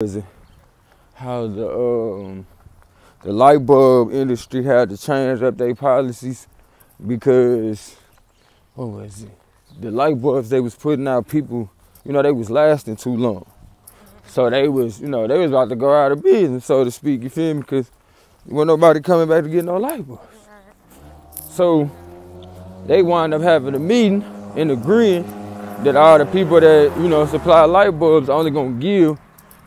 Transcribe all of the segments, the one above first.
how the light bulb industry had to change up their policies because what was it? The light bulbs they was putting out, people, they was lasting too long. So they was, they was about to go out of business, so to speak, you feel me? Because wasn't nobody coming back to get no light bulbs. So they wind up having a meeting and agreeing that all the people that, supply light bulbs are only gonna give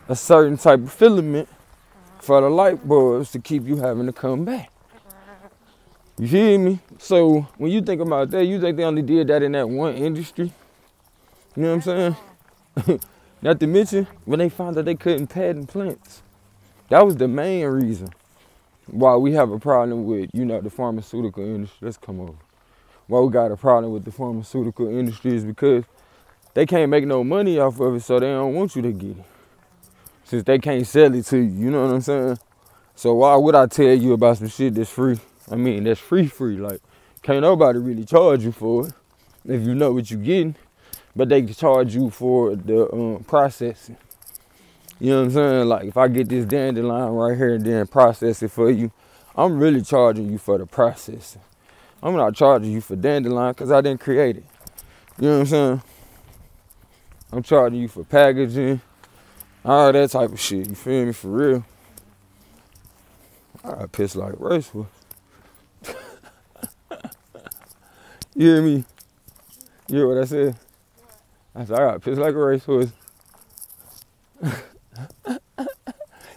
a certain type of filament for the light bulbs to keep you having to come back. You feel me? So when you think about that, you think they only did that in that one industry? You know what I'm saying? Not to mention, when they found that they couldn't patent plants. That was the main reason why we have a problem with, the pharmaceutical industry. Let's come over. Why we got a problem with the pharmaceutical industry is because they can't make no money off of it, so they don't want you to get it. Since they can't sell it to you, you know what I'm saying? So why would I tell you about some shit that's free? I mean, that's free. Like, can't nobody really charge you for it if you know what you're getting. But they can charge you for the processing. You know what I'm saying? Like, if I get this dandelion right here and then process it for you, I'm really charging you for the processing. I'm not charging you for dandelion because I didn't create it. You know what I'm saying? I'm charging you for packaging, all that type of shit. You feel me? For real. I got pissed like a racehorse. You hear me? You hear what I said? I said, I got pissed like a racehorse.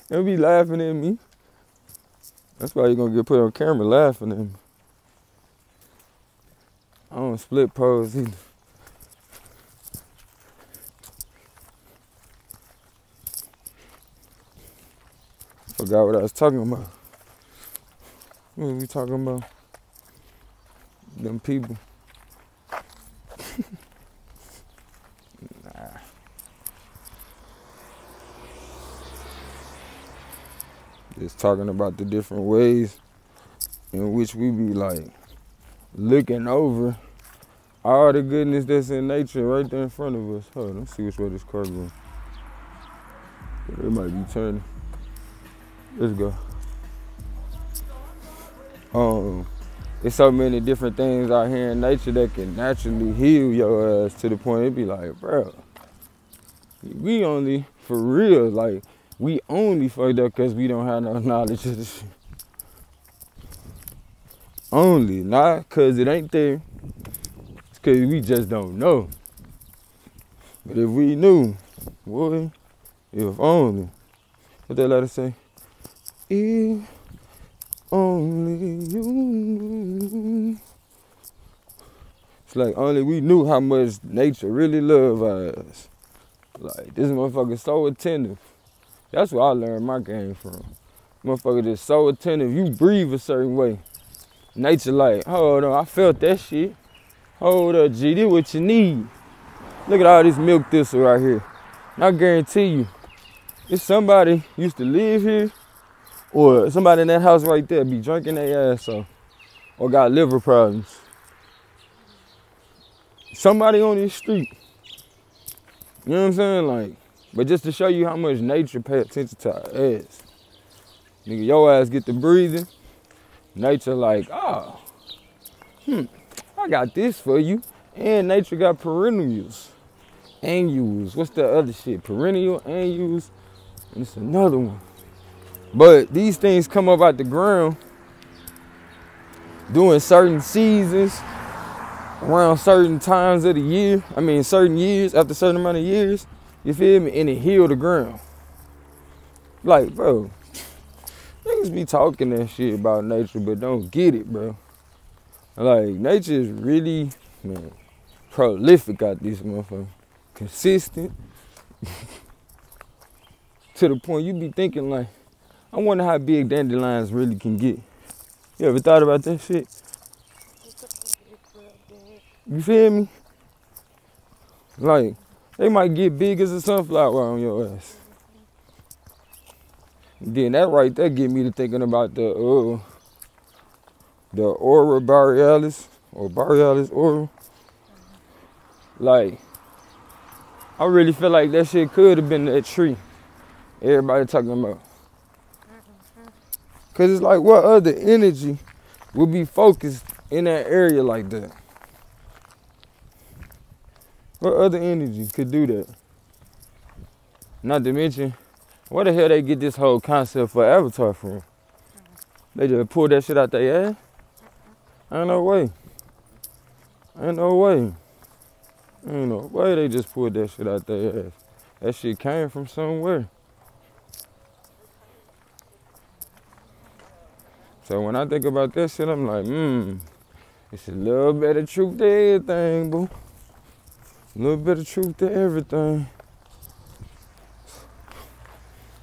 They'll be laughing at me. That's why you're going to get put on camera laughing at me. I don't split pose either. Forgot what I was talking about. What were we talking about? Them people. Nah. Just talking about the different ways in which we be like looking over all the goodness that's in nature right there in front of us. Hold on, let's see which way this car going. It might be turning. Let's go. There's so many different things out here in nature that can naturally heal your ass to the point it be like, bro, we only, for real, like, we only fucked up because we don't have no knowledge of this shit. Only, not because it ain't there. It's because we just don't know. But if we knew, boy, if only. What that letter say? If only you knew. It's like only we knew how much nature really loves us. Like, this motherfucker so attentive. That's where I learned my game from. Motherfucker just so attentive. You breathe a certain way. Nature like, hold on, I felt that shit. Hold up, G, this what you need. Look at all this milk thistle right here. And I guarantee you, if somebody used to live here, or somebody in that house right there be drinking their ass off, or got liver problems. Somebody on this street. You know what I'm saying? Like, but just to show you how much nature pay attention to our ass. Nigga, your ass get to breathing. Nature like, I got this for you. And nature got perennials. Annuals. What's the other shit? Perennial, annuals. And it's another one. But these things come up out the ground during certain seasons, around certain times of the year. I mean, certain years, after a certain amount of years, you feel me? And it heal the ground. Like, bro, niggas be talking that shit about nature, but don't get it, bro. Like, nature is really, man, prolific out this motherfucker. Consistent. To the point you be thinking like, I wonder how big dandelions really can get. You ever thought about that shit? You feel me? Like, they might get big as a sunflower on your ass. Then that right there get me to thinking about the aurora borealis, or borealis aurora. Like, I really feel like that shit could have been that tree. Everybody talking about. Cause it's like, what other energy would be focused in that area like that? What other energy could do that? Not to mention, where the hell they get this whole concept for Avatar from? They just pull that shit out their ass? Ain't no way. Ain't no way. Ain't no way they just pulled that shit out their ass. That shit came from somewhere. So when I think about that shit, I'm like, it's a little bit of truth to everything, boo. A little bit of truth to everything.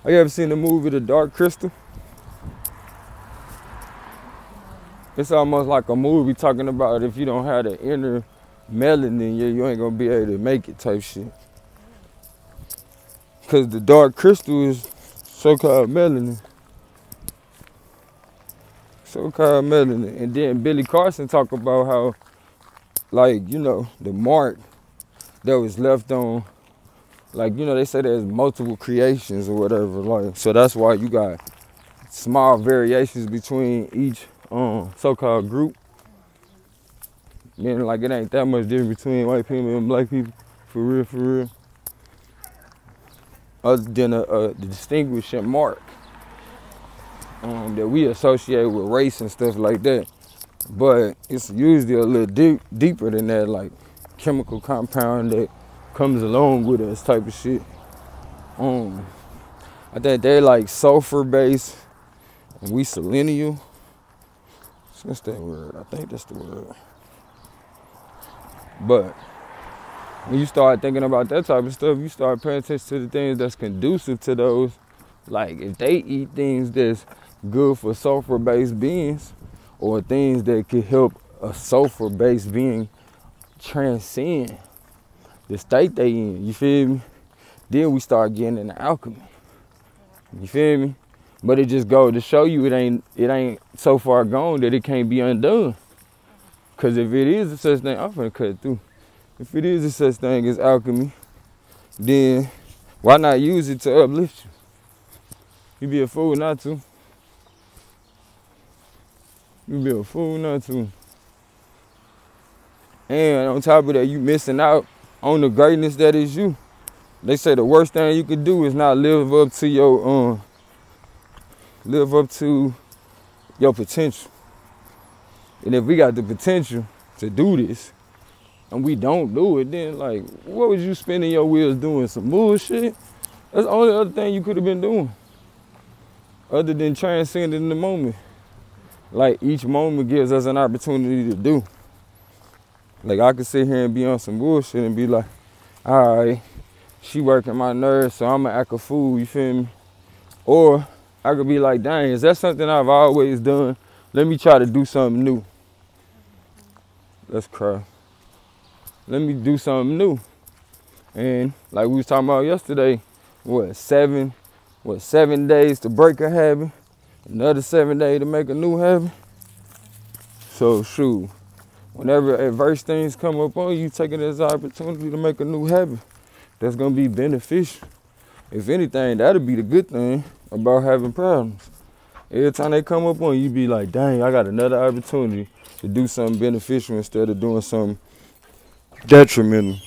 Have you ever seen the movie The Dark Crystal? It's almost like a movie talking about if you don't have the inner melanin, you ain't gonna be able to make it type shit. Cause the dark crystal is so-called melanin. So-called melanin. And then Billy Carson talk about how, like, you know, the mark that was left on, like, you know, they say there's multiple creations or whatever, like, so that's why you got small variations between each so-called group. Meaning, like, it ain't that much difference between white people and black people, for real, for real. Other than the distinguishing mark that we associate with race and stuff like that. But it's usually a little deeper than that, like chemical compound that comes along with us type of shit. I think they're like sulfur based and we selenial. What's that word? I think that's the word. But when you start thinking about that type of stuff, you start paying attention to the things that's conducive to those. Like if they eat things that's good for sulfur-based beings, or things that could help a sulfur-based being transcend the state they in, you feel me? Then we start getting into alchemy. You feel me? But it just goes to show you it ain't so far gone that it can't be undone. Cause if it is a such thing, I'm finna cut it through. If it is a such thing as alchemy, then why not use it to uplift you? You'd be a fool not to. You'd be a fool not to. And on top of that, you missing out on the greatness that is you. They say the worst thing you could do is not live up to your potential. And if we got the potential to do this, and we don't do it, then like, what was you spending your wheels doing? Some bullshit? That's the only other thing you could have been doing. Other than transcending the moment. Like each moment gives us an opportunity to do. Like I could sit here and be on some bullshit and be like, all right, she working my nerves, so I'ma act a fool, you feel me? Or I could be like, dang, is that something I've always done? Let me try to do something new. Let's cry. Let me do something new. And like we was talking about yesterday, 7 days to break a habit, another 7 days to make a new habit. So shoot, whenever adverse things come up on you, take it as an opportunity to make a new habit that's gonna be beneficial. If anything, that'll be the good thing about having problems. Every time they come up on you, be like, dang, I got another opportunity to do something beneficial instead of doing something detrimental.